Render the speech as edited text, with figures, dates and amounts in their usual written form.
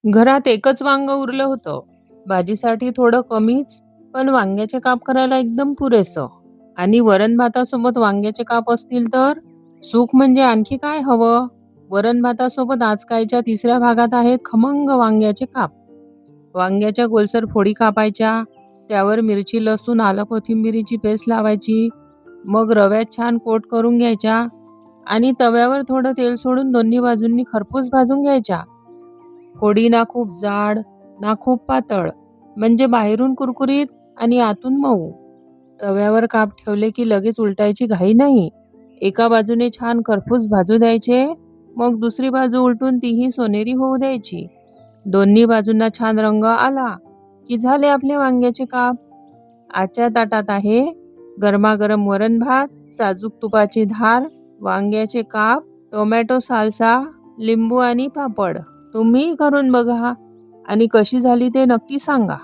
घरात एकच वांग उरलं होतं. भाजीसाठी थोडं कमीच, पण वांग्याचे काप करायला एकदम पुरेसं. आणि वरण भातासोबत वांग्याचे काप असतील तर सुख म्हणजे आणखी काय हवं? वरण भातासोबत आजकालच्या तिसऱ्या भागात आहेत खमंग वांग्याचे काप. वांग्याच्या गोलसर फोडी कापायच्या, त्यावर मिरची, लसूण, आलं, कोथिंबिरीची पेस्ट लावायची. मग रव्यात छान कोट करून घ्यायच्या आणि तव्यावर थोडं तेल सोडून दोन्ही बाजूंनी खरपूस भाजून घ्यायच्या. फोडी ना खूप जाड, ना खूप पातळ, म्हणजे बाहेरून कुरकुरीत आणि आतून मऊ. तव्यावर काप ठेवले की लगेच उलटायची घाई नाही. एका बाजूने छान खरपूस भाजू द्यायचे, मग दुसरी बाजू उलटून तीही सोनेरी होऊ द्यायची. दोन्ही बाजूंना छान रंग आला की झाले आपले वांग्याचे काप. आजच्या ताटात आहे गरमागरम वरण भात, साजूक तुपाची धार, वांग्याचे काप, टोमॅटो साल्सा, लिंबू आणि पापड. तुम्ही करून बघा आणि कशी झाली ते नक्की सांगा.